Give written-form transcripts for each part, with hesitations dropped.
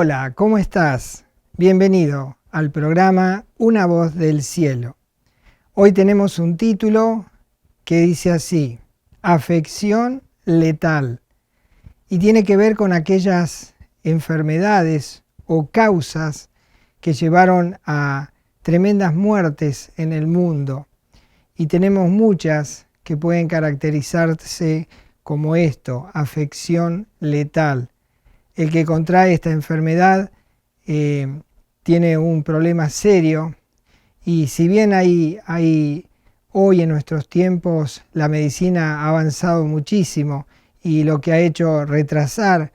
Hola, ¿cómo estás? Bienvenido al programa Una Voz del Cielo. Hoy tenemos un título que dice así: Afección letal. Y tiene que ver con aquellas enfermedades o causas que llevaron a tremendas muertes en el mundo. Y tenemos muchas que pueden caracterizarse como esto, afección letal. El que contrae esta enfermedad tiene un problema serio, y si bien hay hoy en nuestros tiempos la medicina ha avanzado muchísimo y lo que ha hecho retrasar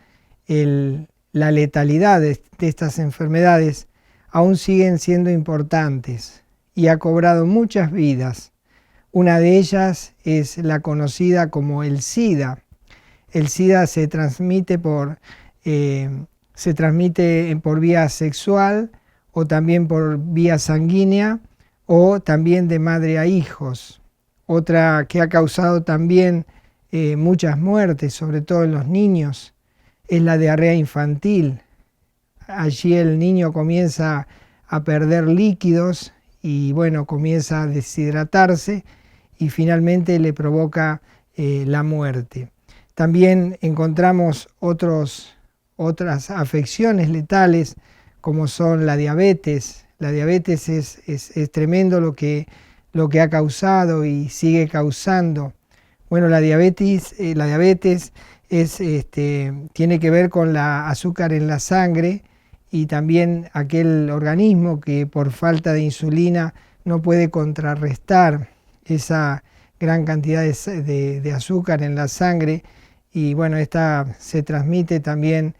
la letalidad de estas enfermedades, aún siguen siendo importantes y ha cobrado muchas vidas. Una de ellas es la conocida como el SIDA. El SIDA se transmite por vía sexual o también por vía sanguínea o también de madre a hijos. Otra que ha causado también muchas muertes, sobre todo en los niños, es la diarrea infantil. Allí el niño comienza a perder líquidos y comienza a deshidratarse y finalmente le provoca la muerte. También encontramos otras afecciones letales como son la diabetes. La diabetes es tremendo lo que ha causado y sigue causando. Bueno, la diabetes tiene que ver con la azúcar en la sangre y también aquel organismo que por falta de insulina no puede contrarrestar esa gran cantidad de azúcar en la sangre. Y esta se transmite también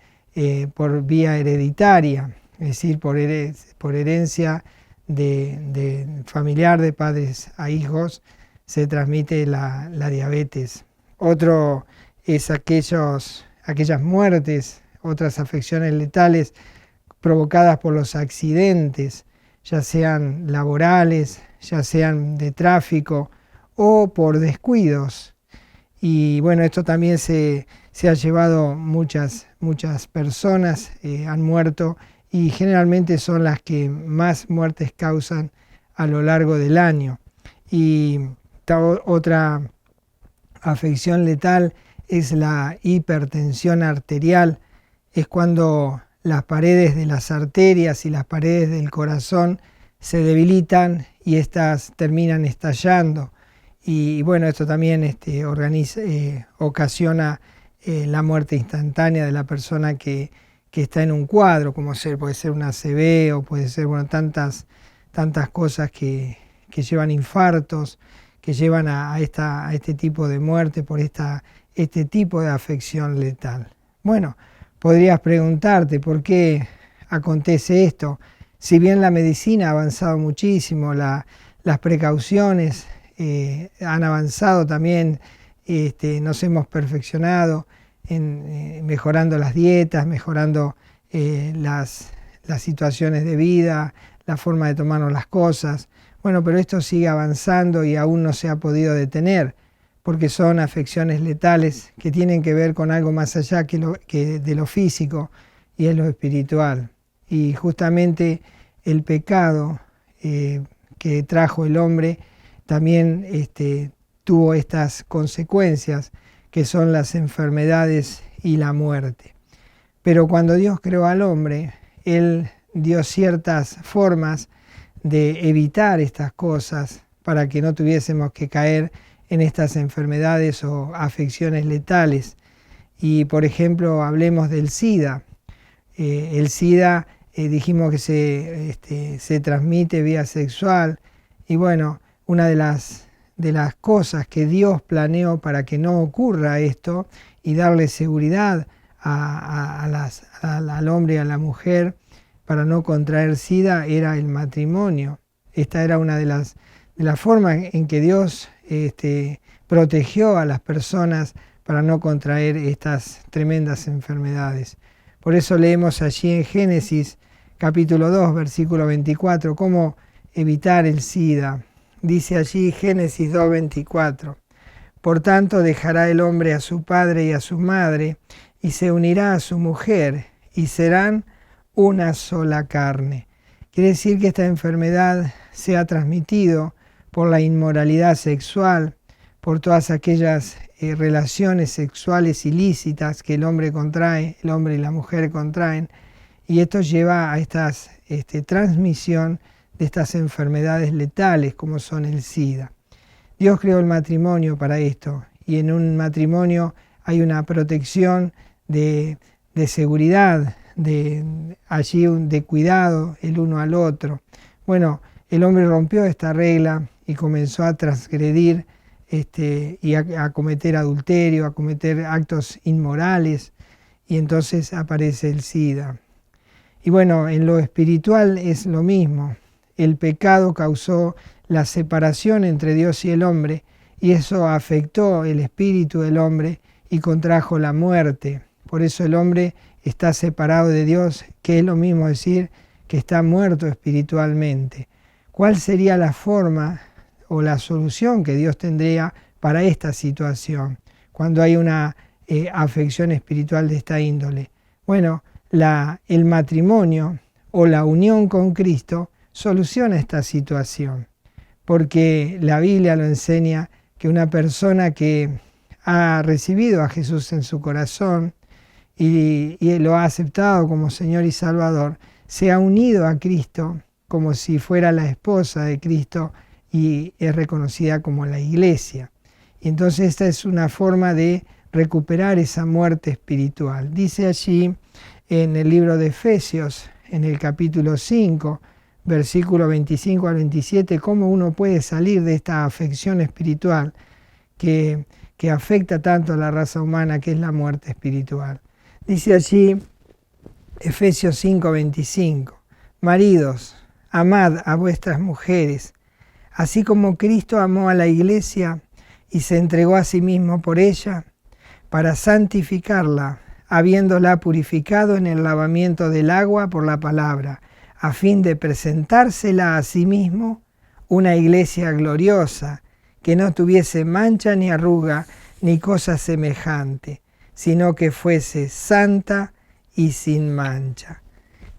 por vía hereditaria, es decir, por herencia de familiar, de padres a hijos, se transmite la diabetes. Otro es aquellas muertes, otras afecciones letales provocadas por los accidentes, ya sean laborales, ya sean de tráfico o por descuidos. Y esto también se ha llevado muchas personas, han muerto, y generalmente son las que más muertes causan a lo largo del año. Y otra afección letal es la hipertensión arterial. Es cuando las paredes de las arterias y las paredes del corazón se debilitan y éstas terminan estallando. Y esto también ocasiona la muerte instantánea de la persona que está en un cuadro, como puede ser una ACV o puede ser tantas cosas que llevan infartos, que llevan a este tipo de muerte por este tipo de afección letal. Podrías preguntarte por qué acontece esto. Si bien la medicina ha avanzado muchísimo, las precauciones han avanzado también, nos hemos perfeccionado en mejorando las dietas, mejorando las situaciones de vida, la forma de tomarnos las cosas. Pero esto sigue avanzando y aún no se ha podido detener, porque son afecciones letales que tienen que ver con algo más allá que de lo físico, y es lo espiritual. Y justamente el pecado que trajo el hombre también tuvo estas consecuencias, que son las enfermedades y la muerte. Pero cuando Dios creó al hombre, Él dio ciertas formas de evitar estas cosas para que no tuviésemos que caer en estas enfermedades o afecciones letales. Y por ejemplo, hablemos del SIDA. El SIDA dijimos que se transmite vía sexual, y una de las cosas que Dios planeó para que no ocurra esto y darle seguridad al hombre y a la mujer para no contraer SIDA era el matrimonio. Esta era una de las formas en que Dios protegió a las personas para no contraer estas tremendas enfermedades. Por eso leemos allí en Génesis capítulo 2, versículo 24, cómo evitar el SIDA. Dice allí Génesis 2:24: Por tanto dejará el hombre a su padre y a su madre, y se unirá a su mujer, y serán una sola carne. Quiere decir que esta enfermedad se ha transmitido por la inmoralidad sexual, por todas aquellas relaciones sexuales ilícitas que el hombre contrae, el hombre y la mujer contraen, y esto lleva a estas transmisión de estas enfermedades letales como son el SIDA. Dios creó el matrimonio para esto, y en un matrimonio hay una protección de seguridad, de cuidado el uno al otro. Bueno, el hombre rompió esta regla y comenzó a transgredir y a cometer adulterio, a cometer actos inmorales, y entonces aparece el SIDA. Y bueno, en lo espiritual es lo mismo. El pecado causó la separación entre Dios y el hombre, y eso afectó el espíritu del hombre y contrajo la muerte. Por eso el hombre está separado de Dios, que es lo mismo decir que está muerto espiritualmente. ¿Cuál sería la forma o la solución que Dios tendría para esta situación cuando hay una afección espiritual de esta índole? Bueno, el matrimonio o la unión con Cristo soluciona esta situación, porque la Biblia lo enseña que una persona que ha recibido a Jesús en su corazón y lo ha aceptado como Señor y Salvador, se ha unido a Cristo como si fuera la esposa de Cristo y es reconocida como la iglesia. Y entonces esta es una forma de recuperar esa muerte espiritual. Dice allí en el libro de Efesios, en el capítulo 5, versículo 25 al 27, cómo uno puede salir de esta afección espiritual que afecta tanto a la raza humana, que es la muerte espiritual. Dice allí Efesios 5, 25, maridos, amad a vuestras mujeres, así como Cristo amó a la iglesia y se entregó a sí mismo por ella, para santificarla, habiéndola purificado en el lavamiento del agua por la palabra, a fin de presentársela a sí mismo una iglesia gloriosa, que no tuviese mancha ni arruga ni cosa semejante, sino que fuese santa y sin mancha.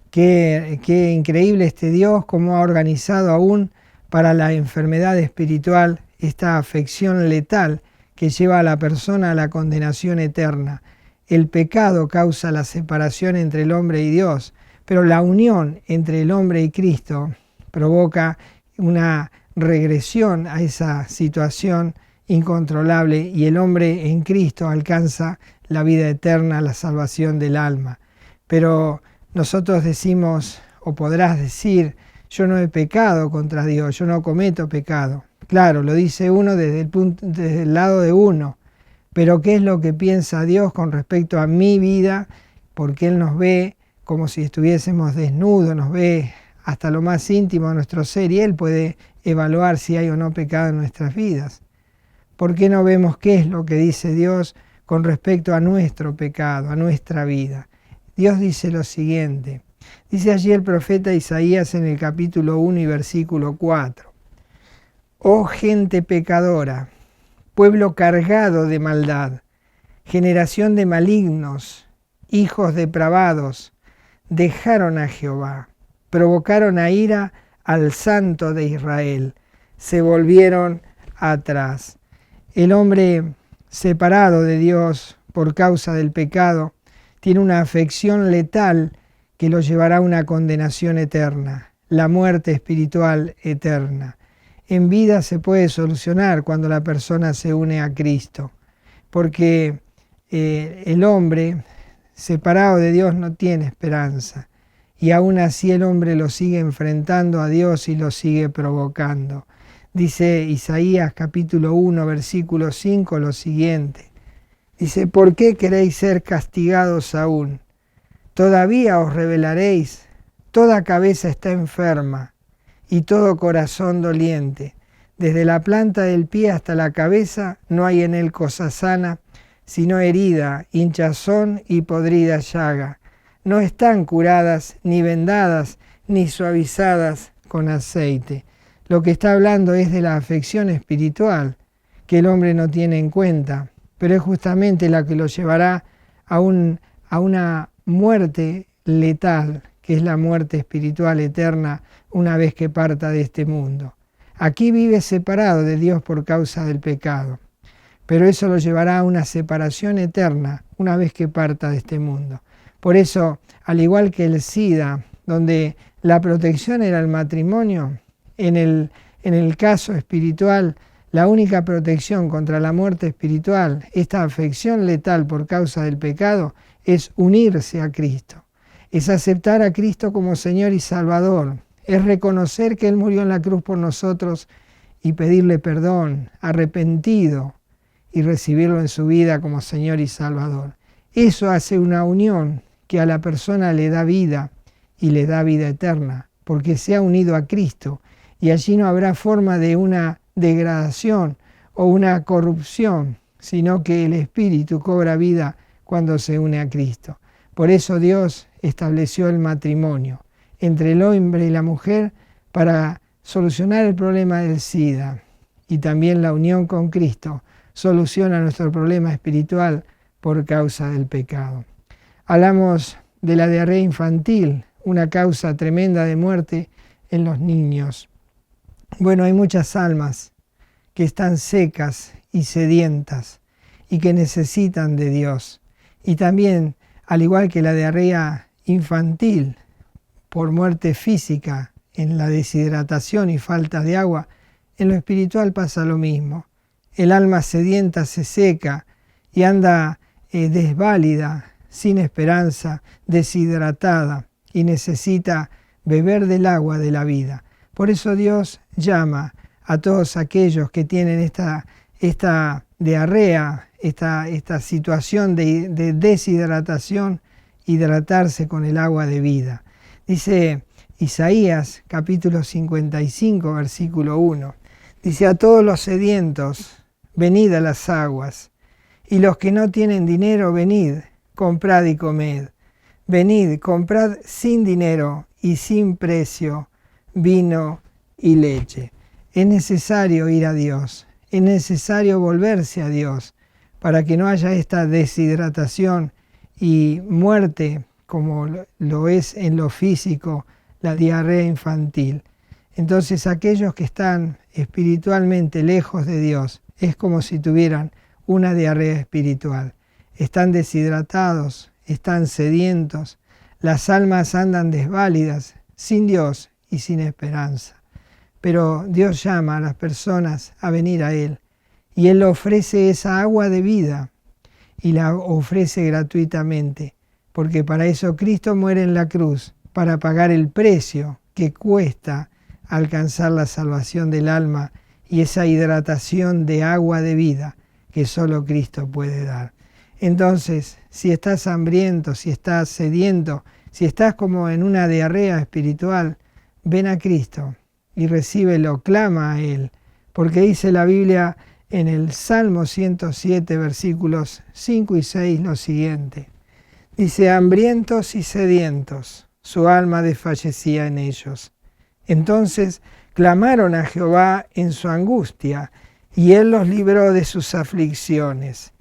Qué increíble este Dios, cómo ha organizado aún para la enfermedad espiritual esta afección letal que lleva a la persona a la condenación eterna. El pecado causa la separación entre el hombre y Dios, pero la unión entre el hombre y Cristo provoca una regresión a esa situación incontrolable y el hombre en Cristo alcanza la vida eterna, la salvación del alma. Pero nosotros decimos, o podrás decir, yo no he pecado contra Dios, yo no cometo pecado. Claro, lo dice uno desde el lado de uno, pero ¿qué es lo que piensa Dios con respecto a mi vida? Porque Él nos ve como si estuviésemos desnudos, nos ve hasta lo más íntimo de nuestro ser y Él puede evaluar si hay o no pecado en nuestras vidas. ¿Por qué no vemos qué es lo que dice Dios con respecto a nuestro pecado, a nuestra vida? Dios dice lo siguiente, dice allí el profeta Isaías en el capítulo 1 y versículo 4. Oh gente pecadora, pueblo cargado de maldad, generación de malignos, hijos depravados, dejaron a Jehová, provocaron a ira al Santo de Israel, se volvieron atrás. El hombre separado de Dios por causa del pecado tiene una afección letal que lo llevará a una condenación eterna, la muerte espiritual eterna. En vida se puede solucionar cuando la persona se une a Cristo, porque el hombre separado de Dios no tiene esperanza, y aún así el hombre lo sigue enfrentando a Dios y lo sigue provocando. Dice Isaías capítulo 1 versículo 5 lo siguiente, dice, ¿por qué queréis ser castigados aún? Todavía os rebelaréis, toda cabeza está enferma y todo corazón doliente. Desde la planta del pie hasta la cabeza no hay en él cosa sana, sino herida, hinchazón y podrida llaga. No están curadas, ni vendadas, ni suavizadas con aceite. Lo que está hablando es de la afección espiritual que el hombre no tiene en cuenta, pero es justamente la que lo llevará a una muerte letal que es la muerte espiritual eterna una vez que parta de este mundo. Aquí vive separado de Dios por causa del pecado, pero eso lo llevará a una separación eterna una vez que parta de este mundo. Por eso, al igual que el SIDA, donde la protección era el matrimonio, en el caso espiritual, la única protección contra la muerte espiritual, esta afección letal por causa del pecado, es unirse a Cristo. Es aceptar a Cristo como Señor y Salvador. Es reconocer que Él murió en la cruz por nosotros y pedirle perdón, arrepentido, y recibirlo en su vida como Señor y Salvador. Eso hace una unión que a la persona le da vida y le da vida eterna, porque se ha unido a Cristo y allí no habrá forma de una degradación o una corrupción, sino que el Espíritu cobra vida cuando se une a Cristo. Por eso Dios estableció el matrimonio entre el hombre y la mujer para solucionar el problema del SIDA, y también la unión con Cristo soluciona nuestro problema espiritual por causa del pecado. Hablamos de la diarrea infantil, una causa tremenda de muerte en los niños. Bueno, hay muchas almas que están secas y sedientas y que necesitan de Dios. Y también, al igual que la diarrea infantil por muerte física, en la deshidratación y falta de agua, en lo espiritual pasa lo mismo. El alma sedienta se seca y anda desválida, sin esperanza, deshidratada, y necesita beber del agua de la vida. Por eso Dios llama a todos aquellos que tienen esta diarrea, esta situación de deshidratación, hidratarse con el agua de vida. Dice Isaías capítulo 55, versículo 1. Dice: a todos los sedientos, venid a las aguas, y los que no tienen dinero, venid, comprad y comed. Venid, comprad sin dinero y sin precio vino y leche. Es necesario ir a Dios, es necesario volverse a Dios para que no haya esta deshidratación y muerte como lo es en lo físico la diarrea infantil. Entonces aquellos que están espiritualmente lejos de Dios es como si tuvieran una diarrea espiritual. Están deshidratados, están sedientos, las almas andan desválidas, sin Dios y sin esperanza. Pero Dios llama a las personas a venir a Él y Él ofrece esa agua de vida y la ofrece gratuitamente, porque para eso Cristo muere en la cruz, para pagar el precio que cuesta alcanzar la salvación del alma y esa hidratación de agua de vida que solo Cristo puede dar. Entonces, si estás hambriento, si estás sediento, si estás como en una diarrea espiritual, ven a Cristo y recíbelo, clama a Él, porque dice la Biblia en el Salmo 107, versículos 5 y 6 lo siguiente. Dice: hambrientos y sedientos, su alma desfallecía en ellos. Entonces clamaron a Jehová en su angustia, y Él los libró de sus aflicciones.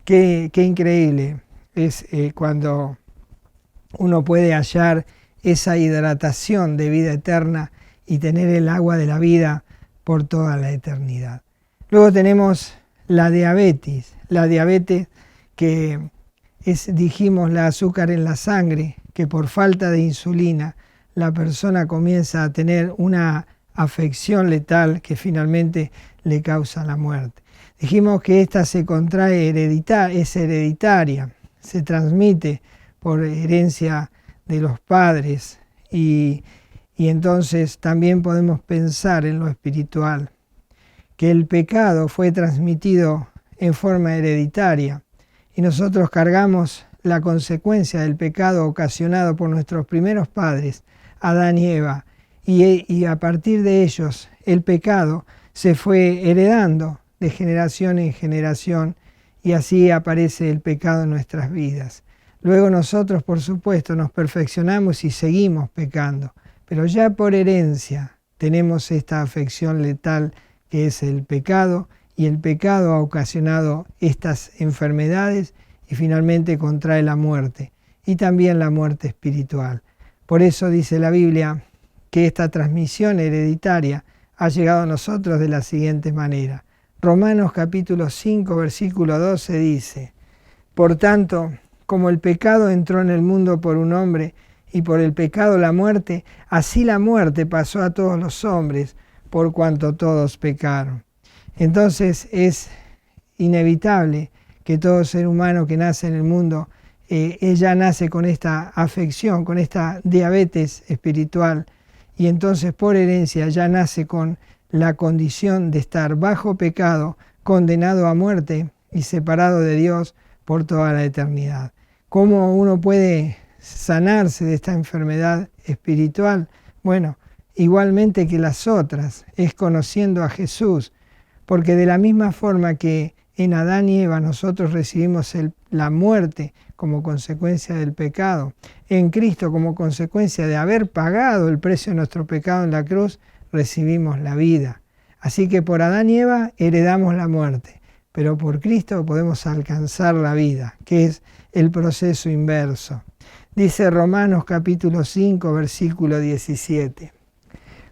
Qué increíble es cuando uno puede hallar esa hidratación de vida eterna y tener el agua de la vida por toda la eternidad. Luego tenemos la diabetes que es, dijimos, la azúcar en la sangre, que por falta de insulina la persona comienza a tener una afección letal que finalmente le causa la muerte. Dijimos que esta se contrae es hereditaria, se transmite por herencia de los padres y entonces también podemos pensar en lo espiritual, que el pecado fue transmitido en forma hereditaria y nosotros cargamos la consecuencia del pecado ocasionado por nuestros primeros padres, Adán y Eva, y a partir de ellos el pecado se fue heredando de generación en generación y así aparece el pecado en nuestras vidas. Luego nosotros, por supuesto, nos perfeccionamos y seguimos pecando, pero ya por herencia tenemos esta afección letal que es el pecado, y el pecado ha ocasionado estas enfermedades y finalmente contrae la muerte, y también la muerte espiritual. Por eso dice la Biblia que esta transmisión hereditaria ha llegado a nosotros de la siguiente manera. Romanos capítulo 5, versículo 12 dice: por tanto, como el pecado entró en el mundo por un hombre, y por el pecado la muerte, así la muerte pasó a todos los hombres, por cuanto todos pecaron. Entonces es inevitable que todo ser humano que nace en el mundo, ella nace con esta afección, con esta diabetes espiritual, y entonces por herencia ya nace con la condición de estar bajo pecado, condenado a muerte y separado de Dios por toda la eternidad. ¿Cómo uno puede sanarse de esta enfermedad espiritual? Bueno, igualmente que las otras, es conociendo a Jesús, porque de la misma forma que en Adán y Eva nosotros recibimos la muerte como consecuencia del pecado, en Cristo como consecuencia de haber pagado el precio de nuestro pecado en la cruz, recibimos la vida. Así que por Adán y Eva heredamos la muerte, pero por Cristo podemos alcanzar la vida, que es el proceso inverso. Dice Romanos capítulo 5, versículo 17.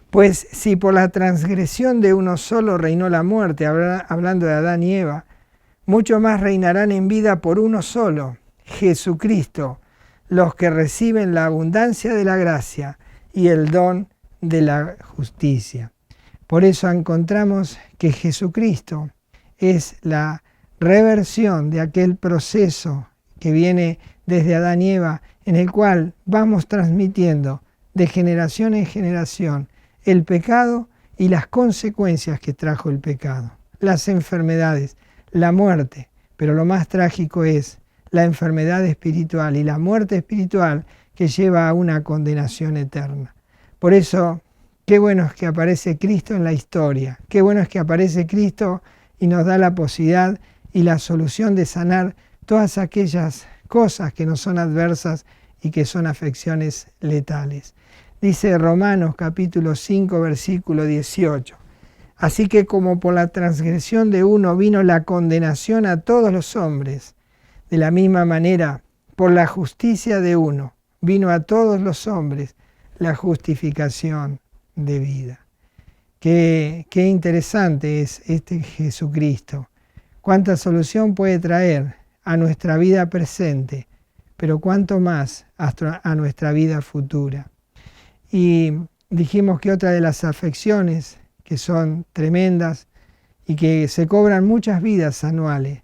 Pues si por la transgresión de uno solo reinó la muerte, hablando de Adán y Eva, mucho más reinarán en vida por uno solo, Jesucristo, los que reciben la abundancia de la gracia y el don de la justicia. Por eso encontramos que Jesucristo es la reversión de aquel proceso que viene desde Adán y Eva, en el cual vamos transmitiendo de generación en generación el pecado y las consecuencias que trajo el pecado, las enfermedades, la muerte, pero lo más trágico es la enfermedad espiritual y la muerte espiritual que lleva a una condenación eterna. Por eso, qué bueno es que aparece Cristo en la historia, qué bueno es que aparece Cristo y nos da la posibilidad y la solución de sanar todas aquellas cosas que nos son adversas y que son afecciones letales. Dice Romanos capítulo 5, versículo 18. Así que como por la transgresión de uno vino la condenación a todos los hombres, de la misma manera, por la justicia de uno vino a todos los hombres la justificación de vida. Qué interesante es este Jesucristo. Cuánta solución puede traer a nuestra vida presente, pero cuánto más a nuestra vida futura. Y dijimos que otra de las afecciones que son tremendas y que se cobran muchas vidas anuales,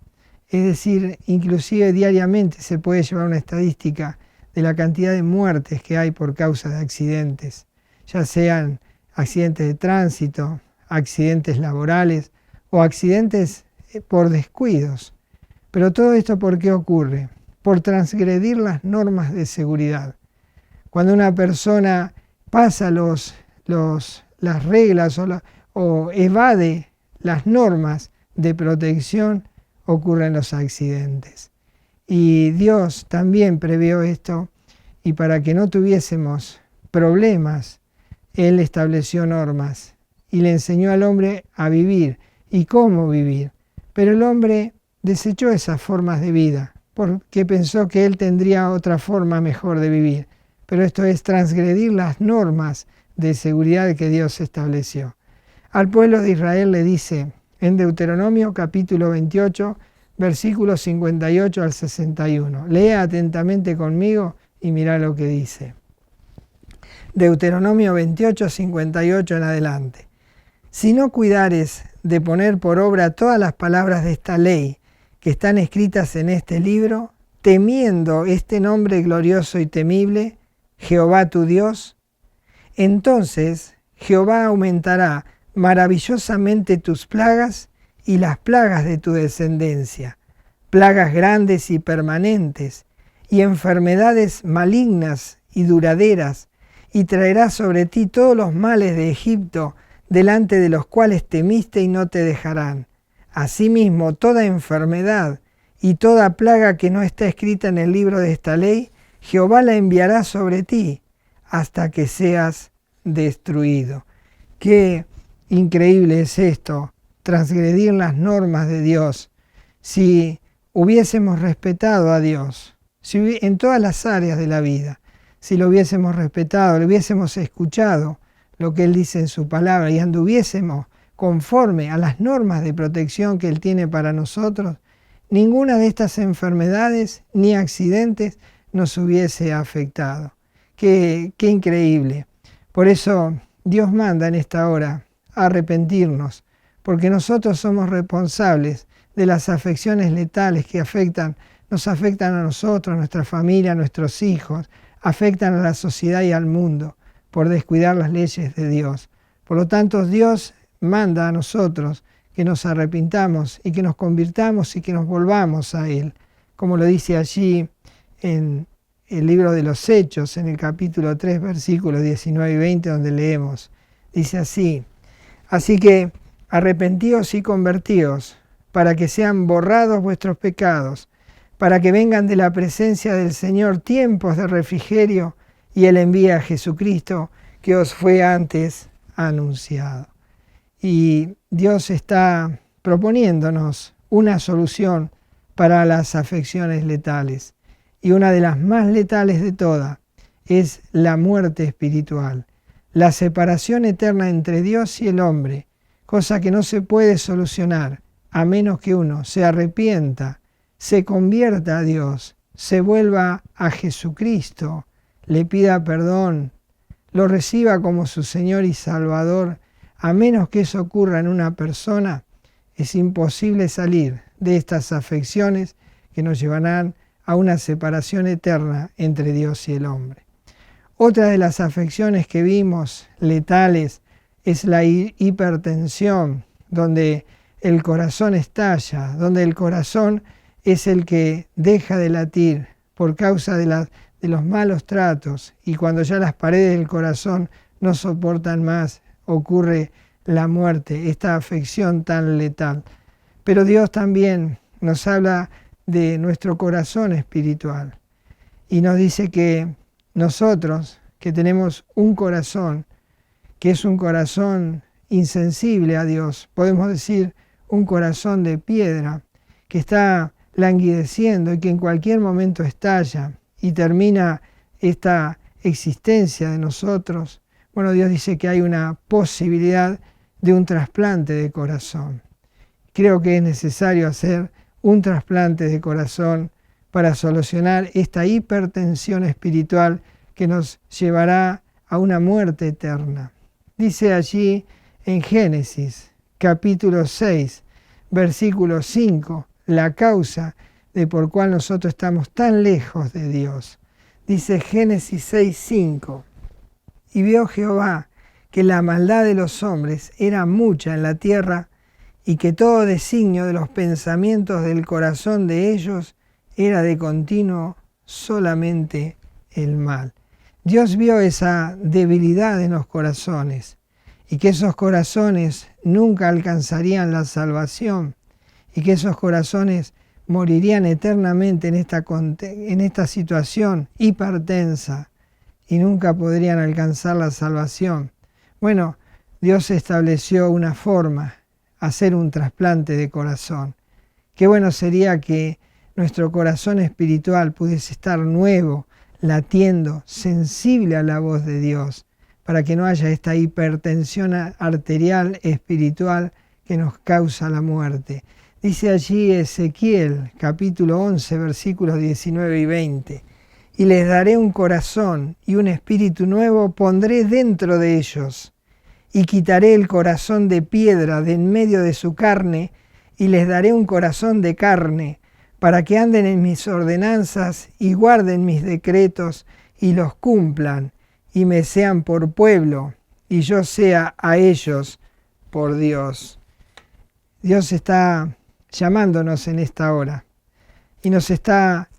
es decir, inclusive diariamente se puede llevar una estadística de la cantidad de muertes que hay por causa de accidentes, ya sean accidentes de tránsito, accidentes laborales o accidentes por descuidos. Pero todo esto, ¿por qué ocurre? Por transgredir las normas de seguridad. Cuando una persona pasa las reglas o evade las normas de protección, ocurren los accidentes. Y Dios también previó esto, y para que no tuviésemos problemas, Él estableció normas y le enseñó al hombre a vivir y cómo vivir. Pero el hombre desechó esas formas de vida porque pensó que él tendría otra forma mejor de vivir. Pero esto es transgredir las normas de seguridad que Dios estableció. Al pueblo de Israel le dice en Deuteronomio capítulo 28, versículos 58 al 61. Lea atentamente conmigo y mira lo que dice. Deuteronomio 28, 58 en adelante. Si no cuidares de poner por obra todas las palabras de esta ley que están escritas en este libro, temiendo este nombre glorioso y temible, Jehová tu Dios, entonces Jehová aumentará maravillosamente tus plagas y las plagas de tu descendencia, plagas grandes y permanentes, y enfermedades malignas y duraderas, y traerá sobre ti todos los males de Egipto, delante de los cuales temiste y no te dejarán. Asimismo, toda enfermedad y toda plaga que no está escrita en el libro de esta ley, Jehová la enviará sobre ti, hasta que seas destruido. Qué increíble es esto, transgredir las normas de Dios. Si hubiésemos respetado a Dios, en todas las áreas de la vida, si lo hubiésemos respetado, le hubiésemos escuchado lo que Él dice en su palabra y anduviésemos conforme a las normas de protección que Él tiene para nosotros, ninguna de estas enfermedades ni accidentes nos hubiese afectado. Qué increíble. Por eso Dios manda en esta hora a arrepentirnos, porque nosotros somos responsables de las afecciones letales que nos afectan a nosotros, a nuestra familia, a nuestros hijos, afectan a la sociedad y al mundo por descuidar las leyes de Dios. Por lo tanto, Dios manda a nosotros que nos arrepintamos y que nos convirtamos y que nos volvamos a Él, como lo dice allí en el libro de los Hechos, en el capítulo 3, versículos 19 y 20, donde leemos. Dice así: así que arrepentíos y convertíos, para que sean borrados vuestros pecados, para que vengan de la presencia del Señor tiempos de refrigerio, y Él envía a Jesucristo, que os fue antes anunciado. Y Dios está proponiéndonos una solución para las afecciones letales. Y una de las más letales de todas es la muerte espiritual, la separación eterna entre Dios y el hombre, cosa que no se puede solucionar a menos que uno se arrepienta, se convierta a Dios, se vuelva a Jesucristo, le pida perdón, lo reciba como su Señor y Salvador. A menos que eso ocurra en una persona, es imposible salir de estas afecciones que nos llevarán a una separación eterna entre Dios y el hombre. Otra de las afecciones que vimos letales es la hipertensión, donde el corazón estalla, donde el corazón es el que deja de latir por causa de los malos tratos, y cuando ya las paredes del corazón no soportan más, ocurre la muerte, esta afección tan letal. Pero Dios también nos habla de nuestro corazón espiritual y nos dice que nosotros, que tenemos un corazón, que es un corazón insensible a Dios, podemos decir un corazón de piedra, que está languideciendo y que en cualquier momento estalla y termina esta existencia de nosotros. Bueno, Dios dice que hay una posibilidad de un trasplante de corazón. Creo que es necesario hacer un trasplante de corazón para solucionar esta hipertensión espiritual que nos llevará a una muerte eterna. Dice allí en Génesis, capítulo 6, versículo 5, la causa de por cual nosotros estamos tan lejos de Dios. Dice Génesis 6, 5. Y vio Jehová que la maldad de los hombres era mucha en la tierra, y que todo designio de los pensamientos del corazón de ellos era de continuo solamente el mal. Dios vio esa debilidad en los corazones, y que esos corazones nunca alcanzarían la salvación, y que esos corazones morirían eternamente en esta situación hipertensa, y nunca podrían alcanzar la salvación. Bueno, Dios estableció una forma, hacer un trasplante de corazón. Qué bueno sería que nuestro corazón espiritual pudiese estar nuevo, latiendo, sensible a la voz de Dios, para que no haya esta hipertensión arterial espiritual que nos causa la muerte. Dice allí Ezequiel, capítulo 11, versículos 19 y 20. Y les daré un corazón y un espíritu nuevo pondré dentro de ellos, y quitaré el corazón de piedra de en medio de su carne, y les daré un corazón de carne, para que anden en mis ordenanzas y guarden mis decretos y los cumplan, y me sean por pueblo, y yo sea a ellos por Dios. Dios está llamándonos en esta hora y nos está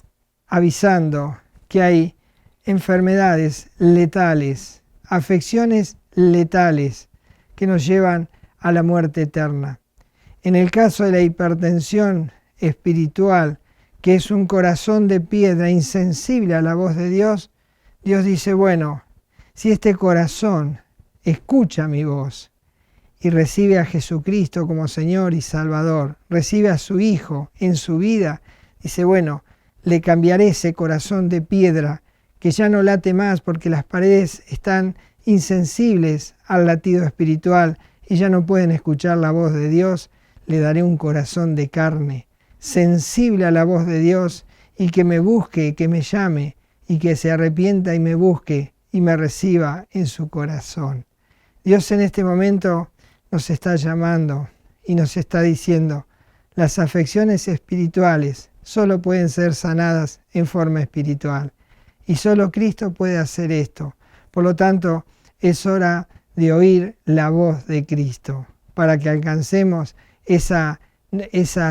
avisando que hay enfermedades letales, afecciones letales que nos llevan a la muerte eterna. En el caso de la hipertensión espiritual, que es un corazón de piedra insensible a la voz de Dios, Dios dice, bueno, si este corazón escucha mi voz y recibe a Jesucristo como Señor y Salvador, recibe a su Hijo en su vida, dice, bueno, le cambiaré ese corazón de piedra que ya no late más porque las paredes están insensibles al latido espiritual y ya no pueden escuchar la voz de Dios, le daré un corazón de carne, sensible a la voz de Dios, y que me busque, que me llame, y que se arrepienta y me busque y me reciba en su corazón. Dios en este momento nos está llamando y nos está diciendo, las afecciones espirituales solo pueden ser sanadas en forma espiritual. Y solo Cristo puede hacer esto. Por lo tanto, es hora de oír la voz de Cristo para que alcancemos esa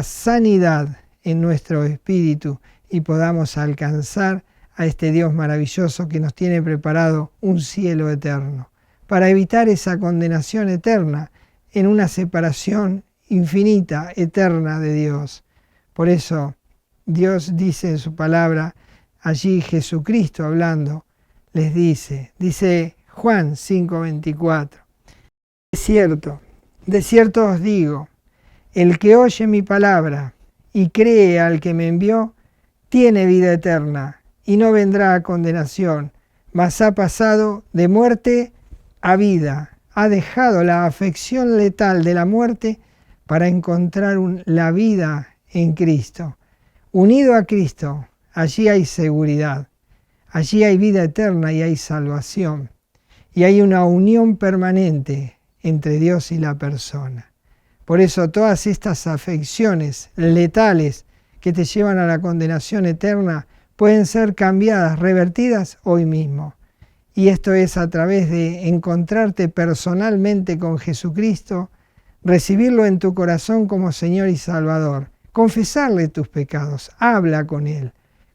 sanidad en nuestro espíritu y podamos alcanzar a este Dios maravilloso que nos tiene preparado un cielo eterno, para evitar esa condenación eterna en una separación infinita, eterna de Dios. Por eso Dios dice en su palabra, allí Jesucristo hablando, les dice Juan 5:24, de cierto os digo, el que oye mi palabra y cree al que me envió, tiene vida eterna y no vendrá a condenación, mas ha pasado de muerte a vida, ha dejado la afección letal de la muerte para encontrar la vida en Cristo. Unido a Cristo, allí hay seguridad, allí hay vida eterna y hay salvación. Y hay una unión permanente entre Dios y la persona. Por eso todas estas afecciones letales que te llevan a la condenación eterna pueden ser cambiadas, revertidas hoy mismo. Y esto es a través de encontrarte personalmente con Jesucristo, recibirlo en tu corazón como Señor y Salvador, confesarle tus pecados, habla con Él,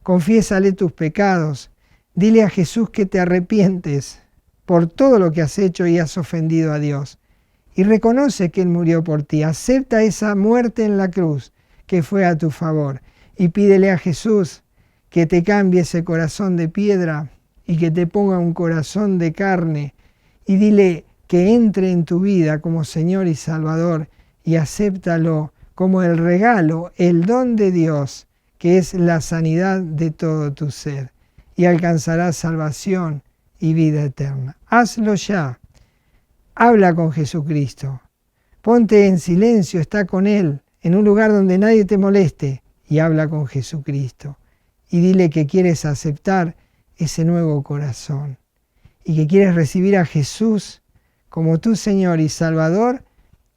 confiésale tus pecados, dile a Jesús que te arrepientes por todo lo que has hecho y has ofendido a Dios. Y reconoce que Él murió por ti, acepta esa muerte en la cruz que fue a tu favor y pídele a Jesús que te cambie ese corazón de piedra y que te ponga un corazón de carne y dile que entre en tu vida como Señor y Salvador y acéptalo como el regalo, el don de Dios, que es la sanidad de todo tu ser, y alcanzarás salvación y vida eterna. Hazlo ya. Habla con Jesucristo. Ponte en silencio, está con Él, en un lugar donde nadie te moleste, y habla con Jesucristo. Y dile que quieres aceptar ese nuevo corazón y que quieres recibir a Jesús como tu Señor y Salvador,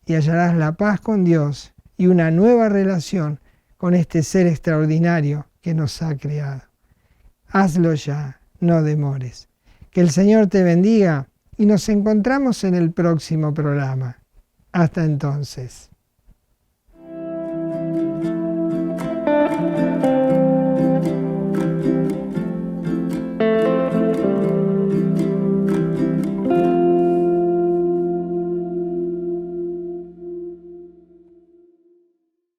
y hallarás la paz con Dios y una nueva relación con este ser extraordinario que nos ha creado. Hazlo ya, no demores. Que el Señor te bendiga y nos encontramos en el próximo programa. Hasta entonces.